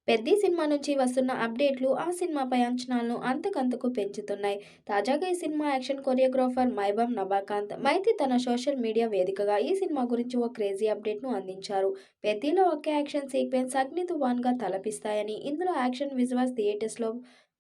Peddi cinema నుంచి వస్తున్న అప్డేట్లు ఆ సినిమాపై అంచనాలను అంతకంతకు పెంచుతున్నాయి. తాజాగా ఈ సినిమా యాక్షన్ కొరియోగ్రాఫర్ మైబమ్ నబాకాంత్ మైతి తన సోషల్ మీడియా వేదికగా ఈ సినిమా గురించి ఓ క్రేజీ అప్డేట్ను అందించారు. పెద్దిలో ఒకే యాక్షన్ సీక్వెన్స్ అగ్ని తుఫాన్గా తలపిస్తాయని, ఇందులో యాక్షన్ విజువల్స్ థియేటర్స్లో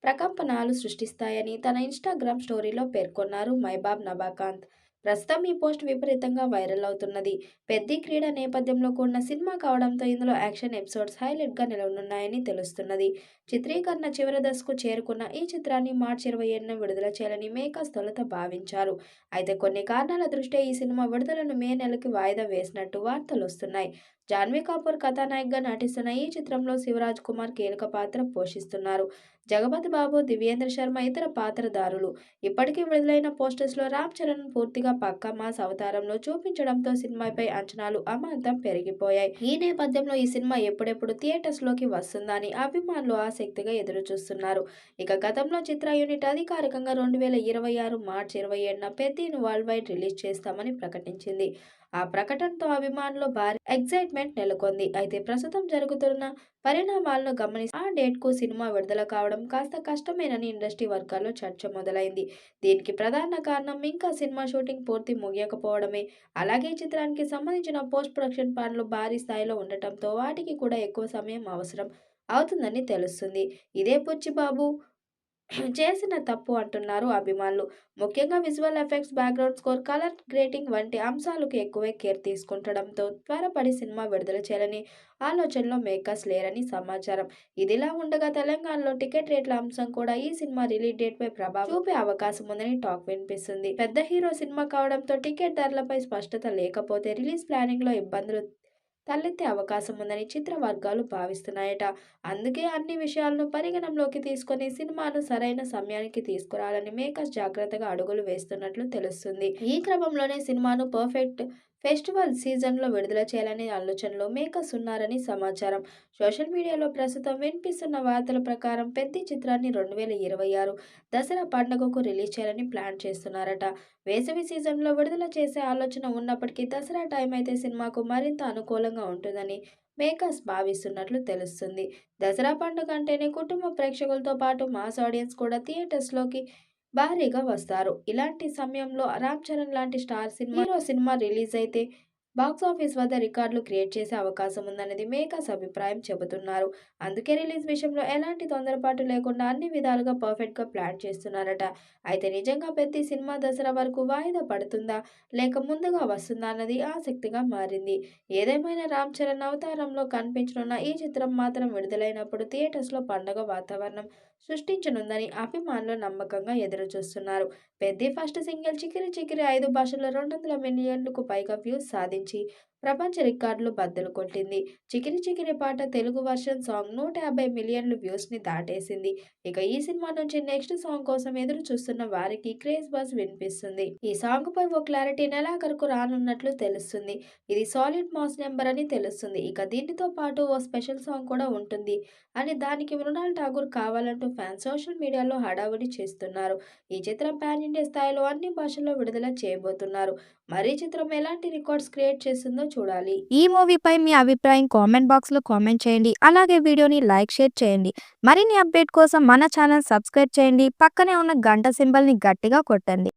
ప్రకంపనాలు సృష్టిస్తాయని తన ఇన్స్టాగ్రామ్ స్టోరీలో పేర్కొన్నారు మైబాబ్ నబాకాంత్. ప్రస్తుతం ఈ పోస్ట్ విపరీతంగా వైరల్ అవుతున్నది. పెద్ది క్రీడ నేపథ్యంలో కూడిన సినిమా కావడంతో ఇందులో యాక్షన్ ఎపిసోడ్స్ హైలైట్గా నిలవనున్నాయని తెలుస్తున్నది. చిత్రీకరణ చివరి దశకు చేరుకున్న ఈ చిత్రాన్ని మార్చి 27న విడుదల చేయాలని మేకర్స్ తొలుత భావించారు. అయితే కొన్ని కారణాల దృష్ట్యా ఈ సినిమా విడుదలను మే నెలకి వాయిదా వేసినట్టు వార్తలొస్తున్నాయి. జాన్వీ కపూర్ కథానాయికగా నటిస్తున్న ఈ చిత్రంలో శివరాజ్ కుమార్ కీలక పాత్ర పోషిస్తున్నారు. జగపతి బాబు, దివ్యేంద్ర శర్మ ఇతర పాత్రధారులు. ఇప్పటికే విడుదలైన పోస్టర్స్లో రామ్ చరణ్ పూర్తిగా పక్కా మాస్ అవతారంలో చూపించడంతో సినిమాపై అంచనాలు అమాంతం పెరిగిపోయాయి. ఈ నేపథ్యంలో ఈ సినిమా ఎప్పుడెప్పుడు థియేటర్స్లోకి వస్తుందా అని అభిమానులు ఆసక్తిగా ఎదురుచూస్తున్నారు. ఇక గతంలో చిత్ర యూనిట్ అధికారికంగా 2026 మార్చి 27న పెద్దిని వరల్డ్ వైడ్ రిలీజ్ చేస్తామని ప్రకటించింది. ఆ ప్రకటనతో అభిమానుల్లో భారీ ఎగ్జైట్మెంట్ నెలకొంది. అయితే ప్రస్తుతం జరుగుతున్న పరిణామాలను గమనిస్తే ఆ డేట్కు సినిమా విడుదల కావడం కాస్త కష్టమేనని ఇండస్ట్రీ వర్గాల్లో చర్చ మొదలైంది. దీనికి ప్రధాన కారణం ఇంకా సినిమా షూటింగ్ పూర్తి ముగియకపోవడమే. అలాగే ఈ చిత్రానికి సంబంధించిన పోస్ట్ ప్రొడక్షన్ పనులు భారీ స్థాయిలో ఉండటంతో వాటికి కూడా ఎక్కువ సమయం అవసరం అవుతుందని తెలుస్తుంది. ఇదే బుచ్చిబాబు చేసిన తప్పు అంటున్నారు అభిమానులు. ముఖ్యంగా visual effects, background score, colour grading వంటి అంశాలకు ఎక్కువే కేర్ తీసుకుంటడంతో త్వరపడి సినిమా విడుదల చేయాలని ఆలోచనలో మేకర్స్ లేరని సమాచారం. ఇదిలా ఉండగా తెలంగాణలో టికెట్ రేట్ల అంశం కూడా ఈ సినిమా రిలీజ్ డేట్ పై ప్రభావం చూపే అవకాశం ఉందని టాక్ వినిపిస్తుంది. పెద్ద హీరో సినిమా కావడంతో టికెట్ ధరలపై స్పష్టత లేకపోతే రిలీజ్ ప్లానింగ్ లో ఇబ్బందులు తలెత్తే అవకాశం ఉందని చిత్ర వర్గాలు భావిస్తున్నాయట. అందుకే అన్ని విషయాలను పరిగణనలోకి తీసుకొని సినిమాను సరైన సమయానికి తీసుకురావాలని మేకర్స్ జాగ్రత్తగా అడుగులు వేస్తున్నట్లు తెలుస్తుంది. ఈ క్రమంలోనే సినిమాను పర్ఫెక్ట్ ఫెస్టివల్ సీజన్లో విడుదల చేయాలనే ఆలోచనలో మేకర్స్ ఉన్నారని సమాచారం. సోషల్ మీడియాలో ప్రస్తుతం వినిపిస్తున్న వార్తల ప్రకారం పెద్ది చిత్రాన్ని 2026 దసరా పండుగకు రిలీజ్ చేయాలని ప్లాన్ చేస్తున్నారట. వేసవి సీజన్లో విడుదల చేసే ఆలోచన ఉన్నప్పటికీ దసరా టైం అయితే సినిమాకు మరింత అనుకూలంగా ఉంటుందని మేకర్స్ భావిస్తున్నట్లు తెలుస్తుంది. దసరా పండుగ అంటేనే కుటుంబ ప్రేక్షకులతో పాటు మాస్ ఆడియన్స్ కూడా థియేటర్స్లోకి భారీగా వస్తారు. ఇలాంటి సమయంలో రామ్ చరణ్ లాంటి స్టార్ హీరో సినిమా రిలీజ్ అయితే బాక్సాఫీస్ వద్ద రికార్డులు క్రియేట్ చేసే అవకాశం ఉందనేది మేకర్స్ అభిప్రాయం చెబుతున్నారు. అందుకే రిలీజ్ విషయంలో ఎలాంటి తొందరపాటు లేకుండా అన్ని విధాలుగా పర్ఫెక్ట్గా ప్లాన్ చేస్తున్నారట. అయితే నిజంగా పెద్ద సినిమా దసరా వరకు వాయిదా పడుతుందా లేక ముందుగా వస్తుందా అన్నది ఆసక్తిగా మారింది. ఏదేమైనా రామ్ చరణ్ అవతారంలో కనిపించనున్న ఈ చిత్రం మాత్రం విడుదలైనప్పుడు థియేటర్స్లో పండుగ వాతావరణం సృష్టించనుందని అభిమానులు నమ్మకంగా ఎదురుచూస్తున్నారు. పెద్ది ఫస్ట్ సింగిల్ 'చికిరి చికిరి' 5 భాషల్లో 200 మిలియన్లకు పైగా వ్యూస్ సాధించి ప్రపంచ రికార్డులు బద్దలు కొట్టింది. 'చికిరి చికిరి' పాట తెలుగు వర్షన్ సాంగ్ 150 మిలియన్లు వ్యూస్ని దాటేసింది. ఇక ఈ సినిమా నుంచి నెక్స్ట్ సాంగ్ కోసం ఎదురు చూస్తున్న వారికి క్రేజ్ బజ్ వినిపిస్తుంది. ఈ సాంగ్ పై ఓ క్లారిటీ నెలాఖరుకు రానున్నట్లు తెలుస్తుంది. ఇది సాలిడ్ మాస్ నెంబర్ అని తెలుస్తుంది. ఇక దీనితో పాటు ఓ స్పెషల్ సాంగ్ కూడా ఉంటుంది అని దానికి మృణాల్ ఠాగూర్ కావాలంటూ ఫ్యాన్స్ సోషల్ మీడియాలో హడావుడి చేస్తున్నారు. ఈ చిత్రం పాన్ ఇండియా స్థాయిలో అన్ని భాషల్లో విడుదల చేయబోతున్నారు. మరి చిత్రం ఎలాంటి రికార్డ్స్ క్రియేట్ చేస్తుందో చూడాలి. ఈ మూవీపై మీ అభిప్రాయం కామెంట్ బాక్స్లో కామెంట్ చేయండి. అలాగే వీడియోని లైక్, షేర్ చేయండి. మరిన్ని అప్డేట్ కోసం మన ఛానల్ సబ్స్క్రైబ్ చేయండి. పక్కనే ఉన్న గంట సింబల్ని గట్టిగా కొట్టండి.